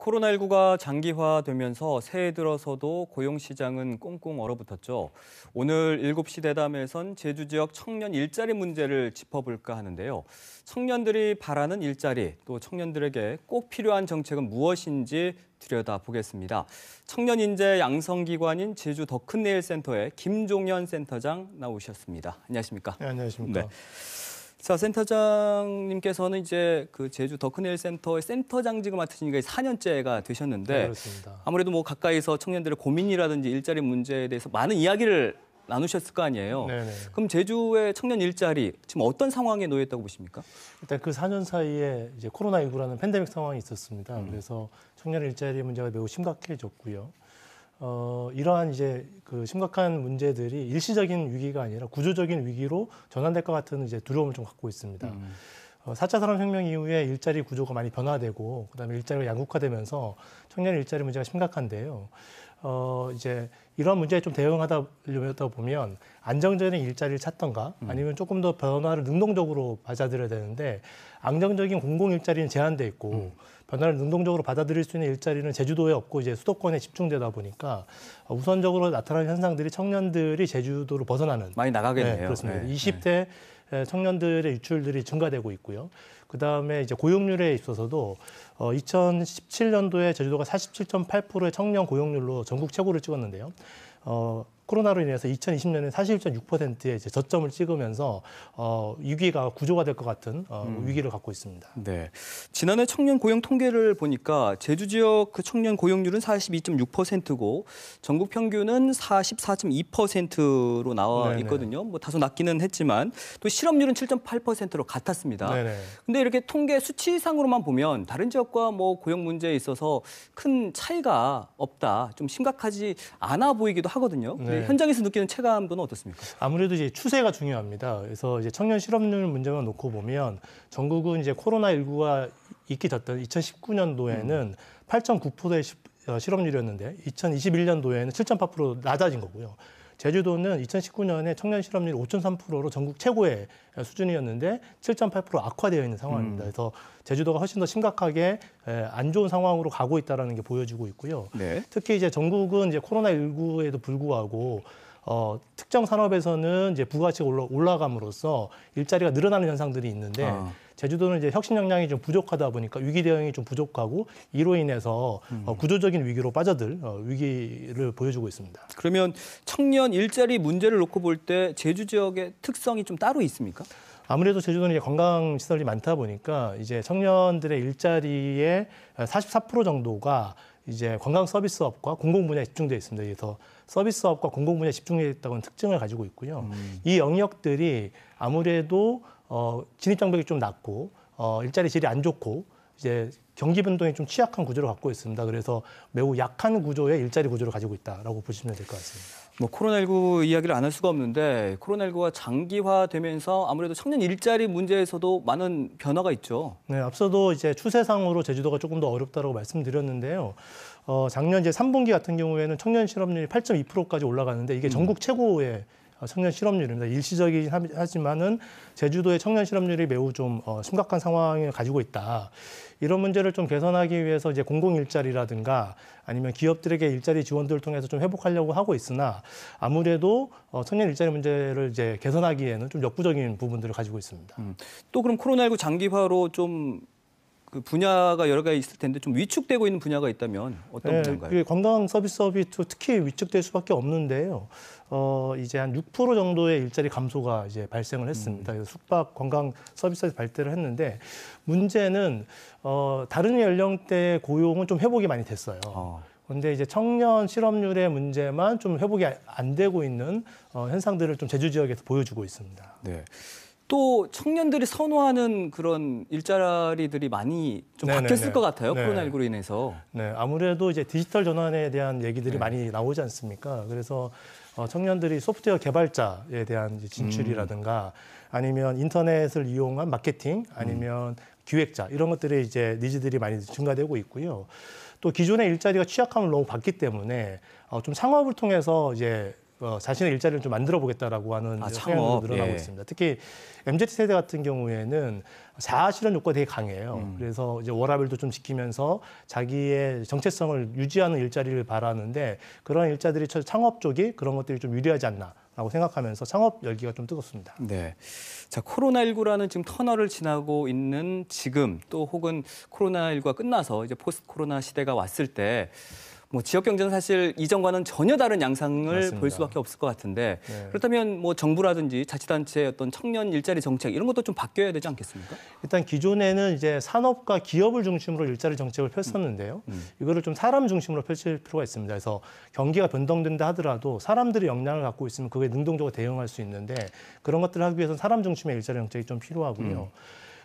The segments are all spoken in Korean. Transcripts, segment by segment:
코로나19가 장기화되면서 새해 들어서도 고용시장은 꽁꽁 얼어붙었죠. 오늘 7시 대담에선 제주 지역 청년 일자리 문제를 짚어볼까 하는데요. 청년들이 바라는 일자리, 또 청년들에게 꼭 필요한 정책은 무엇인지 들여다보겠습니다. 청년 인재 양성기관인 제주 더 큰 내일 센터의 김종현 센터장 나오셨습니다. 안녕하십니까? 네, 안녕하십니까? 네. 자, 센터장님께서는 이제 그 제주 더 큰 내일 센터의 센터장직을 맡으신 지가 4년째가 되셨는데, 네, 그렇습니다. 아무래도 뭐 가까이서 청년들의 고민이라든지 일자리 문제에 대해서 많은 이야기를 나누셨을 거 아니에요. 네네. 그럼 제주의 청년 일자리 지금 어떤 상황에 놓여 있다고 보십니까? 일단 그 4년 사이에 이제 코로나19라는 팬데믹 상황이 있었습니다. 그래서 청년 일자리 문제가 매우 심각해졌고요. 이러한 이제 그 심각한 문제들이 일시적인 위기가 아니라 구조적인 위기로 전환될 것 같은 이제 두려움을 좀 갖고 있습니다. 4차 산업혁명 이후에 일자리 구조가 많이 변화되고 그다음에 일자리가 양극화되면서 청년 일자리 문제가 심각한데요. 이제 이런 문제에 좀 대응하다 보면 안정적인 일자리를 찾던가 아니면 조금 더 변화를 능동적으로 받아들여야 되는데 안정적인 공공 일자리는 제한돼 있고 변화를 능동적으로 받아들일 수 있는 일자리는 제주도에 없고 이제 수도권에 집중되다 보니까 우선적으로 나타나는 현상들이 청년들이 제주도를 벗어나는 많이 나가겠네요. 네, 그렇습니다. 네. 20대 청년들의 유출들이 증가되고 있고요. 그다음에 이제 고용률에 있어서도 2017년도에 제주도가 47.8%의 청년 고용률로 전국 최고를 찍었는데요. 코로나로 인해서 2020년에 41.6%의 이제 저점을 찍으면서 위기가 구조가 될 것 같은 위기를 갖고 있습니다. 네. 지난해 청년 고용 통계를 보니까 제주 지역 그 청년 고용률은 42.6%고 전국 평균은 44.2%로 나와 네네. 있거든요. 뭐 다소 낮기는 했지만 또 실업률은 7.8%로 같았습니다. 네네. 근데 이렇게 통계 수치상으로만 보면 다른 지역과 뭐 고용 문제에 있어서 큰 차이가 없다, 좀 심각하지 않아 보이기도 하거든요. 네. 현장에서 느끼는 체감도는 어떻습니까? 아무래도 이제 추세가 중요합니다. 그래서 이제 청년 실업률 문제만 놓고 보면 전국은 이제 코로나19가 있기 전 2019년도에는 8.9%의 실업률이었는데 2021년도에는 7.8% 낮아진 거고요. 제주도는 2019년에 청년 실업률 5.3%로 전국 최고의 수준이었는데 7.8% 악화되어 있는 상황입니다. 그래서 제주도가 훨씬 더 심각하게 안 좋은 상황으로 가고 있다는 게 보여지고 있고요. 네. 특히 이제 전국은 이제 코로나19에도 불구하고 특정 산업에서는 이제 부가가치가 올라감으로써 일자리가 늘어나는 현상들이 있는데 제주도는 이제 혁신 역량이 좀 부족하다 보니까 위기 대응이 좀 부족하고 이로 인해서 구조적인 위기로 빠져들 위기를 보여주고 있습니다. 그러면 청년 일자리 문제를 놓고 볼 때 제주 지역의 특성이 좀 따로 있습니까? 아무래도 제주도는 이제 관광 시설이 많다 보니까 이제 청년들의 일자리의 44% 정도가 이제 관광 서비스업과 공공 분야에 집중되어 있습니다. 그래서 서비스업과 공공 분야에 집중되어 있다는 특징을 가지고 있고요. 이 영역들이 아무래도 진입 장벽이 좀 낮고 일자리 질이 안 좋고 이제 경기 변동이 좀 취약한 구조를 갖고 있습니다. 그래서 매우 약한 구조의 일자리 구조를 가지고 있다라고 보시면 될 것 같습니다. 뭐 코로나19 이야기를 안 할 수가 없는데 코로나19가 장기화되면서 아무래도 청년 일자리 문제에서도 많은 변화가 있죠. 네, 앞서도 이제 추세상으로 제주도가 조금 더 어렵다고 말씀드렸는데요. 작년 이제 3분기 같은 경우에는 청년 실업률이 8.2%까지 올라가는데 이게 전국 최고의 청년 실업률입니다. 일시적이긴 하지만은 제주도의 청년 실업률이 매우 좀 심각한 상황을 가지고 있다. 이런 문제를 좀 개선하기 위해서 이제 공공 일자리라든가 아니면 기업들에게 일자리 지원들을 통해서 좀 회복하려고 하고 있으나 아무래도 청년 일자리 문제를 이제 개선하기에는 좀 역부족인 부분들을 가지고 있습니다. 또 그럼 코로나19 장기화로 좀 그 분야가 여러 가지 있을 텐데 좀 위축되고 있는 분야가 있다면 어떤 분야인가요? 그게 관광 서비스업이 특히 위축될 수밖에 없는데요. 이제 한 6% 정도의 일자리 감소가 이제 발생을 했습니다. 그래서 숙박, 관광 서비스에서 발달을 했는데 문제는 다른 연령대의 고용은 좀 회복이 많이 됐어요. 그런데 이제 청년 실업률의 문제만 좀 회복이 안 되고 있는 현상들을 좀 제주 지역에서 보여주고 있습니다. 네. 또 청년들이 선호하는 그런 일자리들이 많이 좀 바뀌었을 것 같아요. 네. 코로나19로 인해서. 네, 아무래도 이제 디지털 전환에 대한 얘기들이 많이 나오지 않습니까? 그래서 청년들이 소프트웨어 개발자에 대한 이제 진출이라든가 아니면 인터넷을 이용한 마케팅 아니면 기획자 이런 것들의 이제 니즈들이 많이 증가되고 있고요. 또 기존의 일자리가 취약함을 너무 봤기 때문에 좀 창업을 통해서 이제 자신의 일자리를 좀 만들어 보겠다라고 하는 성향으로 늘어나고 있습니다. 특히 MZ 세대 같은 경우에는 자아 실현 욕구가 되게 강해요. 그래서 이제 워라밸도 좀 지키면서 자기의 정체성을 유지하는 일자리를 바라는데 그런 일자들이 창업 쪽이 그런 것들이 좀 유리하지 않나라고 생각하면서 창업 열기가 좀 뜨겁습니다. 네. 자, 코로나19라는 지금 터널을 지나고 있는 지금 또 혹은 코로나19가 끝나서 이제 포스트 코로나 시대가 왔을 때 뭐 지역 경제는 사실 이전과는 전혀 다른 양상을 맞습니다. 볼 수밖에 없을 것 같은데 네. 그렇다면 뭐 정부라든지 자치단체의 어떤 청년 일자리 정책 이런 것도 좀 바뀌어야 되지 않겠습니까? 일단 기존에는 이제 산업과 기업을 중심으로 일자리 정책을 펼쳤는데요. 이거를 좀 사람 중심으로 펼칠 필요가 있습니다. 그래서 경기가 변동된다 하더라도 사람들이 역량을 갖고 있으면 그게 능동적으로 대응할 수 있는데 그런 것들을 하기 위해서는 사람 중심의 일자리 정책이 좀 필요하고요.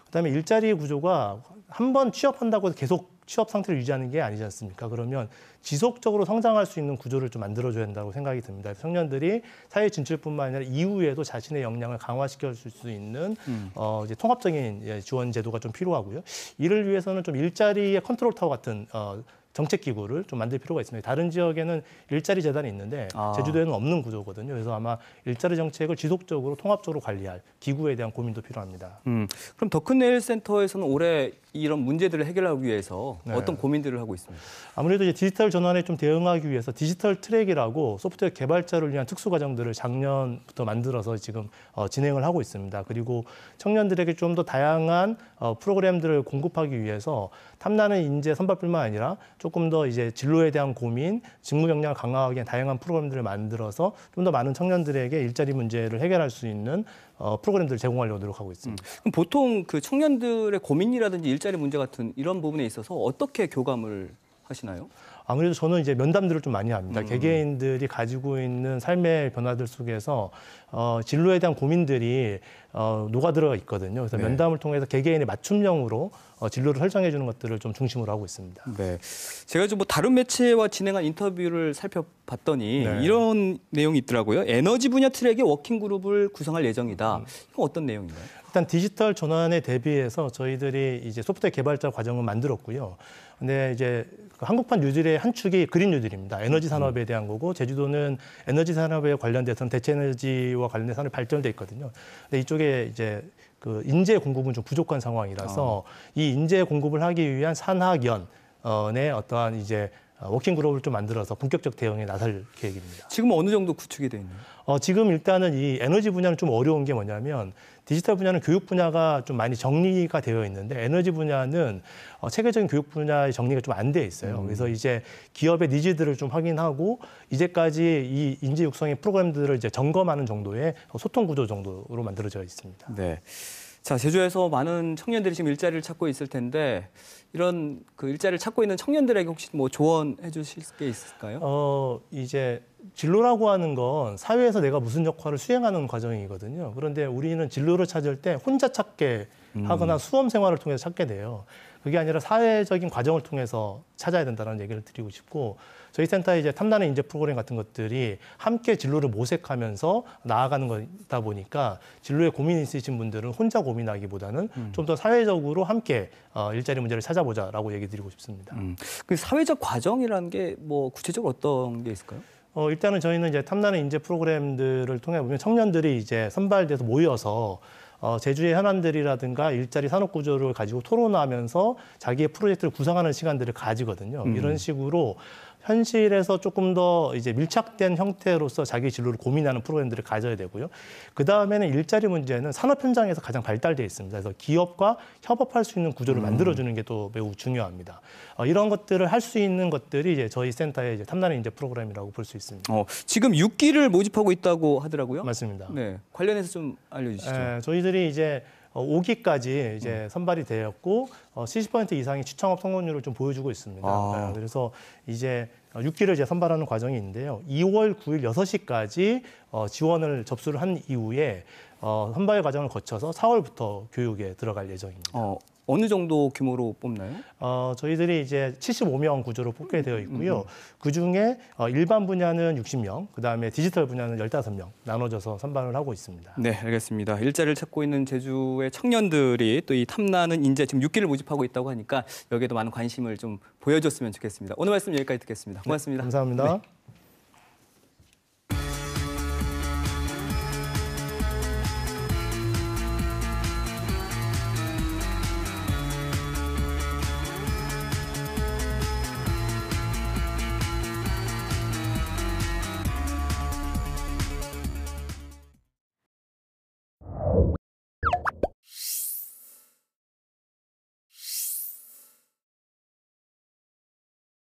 그다음에 일자리 구조가 한 번 취업한다고 해서 계속 취업 상태를 유지하는 게 아니지 않습니까? 그러면 지속적으로 성장할 수 있는 구조를 좀 만들어줘야 된다고 생각이 듭니다. 청년들이 사회 진출뿐만 아니라 이후에도 자신의 역량을 강화시켜 줄 수 있는 이제 통합적인 지원 제도가 좀 필요하고요. 이를 위해서는 좀 일자리의 컨트롤 타워 같은 정책 기구를 좀 만들 필요가 있습니다. 다른 지역에는 일자리 재단이 있는데 제주도에는 없는 구조거든요. 그래서 아마 일자리 정책을 지속적으로 통합적으로 관리할 기구에 대한 고민도 필요합니다. 그럼 더 큰 내일 센터에서는 올해 이런 문제들을 해결하기 위해서 어떤 고민들을 하고 있습니다. 아무래도 이제 디지털 전환에 좀 대응하기 위해서 디지털 트랙이라고 소프트웨어 개발자를 위한 특수 과정들을 작년부터 만들어서 지금 진행을 하고 있습니다. 그리고 청년들에게 좀 더 다양한 프로그램들을 공급하기 위해서 탐나는 인재 선발뿐만 아니라 조금 더 이제 진로에 대한 고민, 직무 역량을 강화하기 위한 다양한 프로그램들을 만들어서 좀 더 많은 청년들에게 일자리 문제를 해결할 수 있는 프로그램들을 제공하려고 노력하고 있습니다. 그럼 보통 그 청년들의 고민이라든지 일자리 문제 같은 이런 부분에 있어서 어떻게 교감을 하시나요? 아무래도 저는 이제 면담들을 좀 많이 합니다. 개개인들이 가지고 있는 삶의 변화들 속에서 진로에 대한 고민들이 녹아들어 있거든요. 그래서 면담을 통해서 개개인의 맞춤형으로 진로를 설정해 주는 것들을 좀 중심으로 하고 있습니다. 네. 제가 좀 뭐 다른 매체와 진행한 인터뷰를 살펴봤더니 이런 내용이 있더라고요. 에너지 분야 트랙의 워킹 그룹을 구성할 예정이다. 이건 어떤 내용인가요? 일단 디지털 전환에 대비해서 저희들이 이제 소프트웨어 개발자 과정을 만들었고요. 근데 이제 한국판 뉴딜의 한 축이 그린 뉴딜입니다. 에너지 산업에 대한 거고 제주도는 에너지 산업에 관련돼서는 대체 에너지와 관련된 산업이 발전돼 있거든요. 근데 이쪽에 이제 그 인재 공급은 좀 부족한 상황이라서 이 인재 공급을 하기 위한 산학연의 어떠한 이제 워킹 그룹을 좀 만들어서 본격적 대응에 나설 계획입니다. 지금 어느 정도 구축이 되어 있나요? 지금 일단은 이 에너지 분야는 좀 어려운 게 뭐냐면 디지털 분야는 교육 분야가 좀 많이 정리가 되어 있는데 에너지 분야는 체계적인 교육 분야의 정리가 좀 안 돼 있어요. 그래서 이제 기업의 니즈들을 좀 확인하고 이제까지 이 인재 육성의 프로그램들을 이제 점검하는 정도의 소통 구조 정도로 만들어져 있습니다. 네. 자, 제주에서 많은 청년들이 지금 일자리를 찾고 있을 텐데 이런 그 일자리를 찾고 있는 청년들에게 혹시 뭐 조언해 주실 게 있을까요? 이제 진로라고 하는 건 사회에서 내가 무슨 역할을 수행하는 과정이거든요. 그런데 우리는 진로를 찾을 때 혼자 찾게 하거나 수험 생활을 통해서 찾게 돼요. 그게 아니라 사회적인 과정을 통해서 찾아야 된다는 얘기를 드리고 싶고 저희 센터에 이제 탐나는 인재 프로그램 같은 것들이 함께 진로를 모색하면서 나아가는 거다 보니까 진로에 고민이 있으신 분들은 혼자 고민하기보다는 좀 더 사회적으로 함께 일자리 문제를 찾아보자라고 얘기 드리고 싶습니다. 그 사회적 과정이라는 게 뭐 구체적으로 어떤 게 있을까요? 일단은 저희는 이제 탐나는 인재 프로그램들을 통해 보면 청년들이 이제 선발돼서 모여서 제주의 현안들이라든가 일자리 산업 구조를 가지고 토론하면서 자기의 프로젝트를 구상하는 시간들을 가지거든요. 이런 식으로 현실에서 조금 더 이제 밀착된 형태로서 자기 진로를 고민하는 프로그램들을 가져야 되고요. 그 다음에는 일자리 문제는 산업 현장에서 가장 발달되어 있습니다. 그래서 기업과 협업할 수 있는 구조를 만들어주는 게 또 매우 중요합니다. 이런 것들을 할 수 있는 것들이 이제 저희 센터의 이제 탐나는 인재 프로그램이라고 볼 수 있습니다. 지금 6기를 모집하고 있다고 하더라고요. 맞습니다. 네, 관련해서 좀 알려주시죠. 저희들이 이제 5기까지 이제 선발이 되었고 70% 이상의 추천업 성공률을 좀 보여주고 있습니다. 그래서 이제 6기를 이제 선발하는 과정이 있는데요. 2월 9일 6시까지 지원을 접수를 한 이후에 선발 과정을 거쳐서 4월부터 교육에 들어갈 예정입니다. 어느 정도 규모로 뽑나요? 저희들이 이제 75명 구조로 뽑게 되어 있고요. 그중에 일반 분야는 60명, 그다음에 디지털 분야는 15명 나눠져서 선발을 하고 있습니다. 네, 알겠습니다. 일자리를 찾고 있는 제주의 청년들이 또 이 탐나는 인재 지금 6기를 모집하고 있다고 하니까 여기에도 많은 관심을 좀 보여줬으면 좋겠습니다. 오늘 말씀 여기까지 듣겠습니다. 고맙습니다. 네, 감사합니다. 네.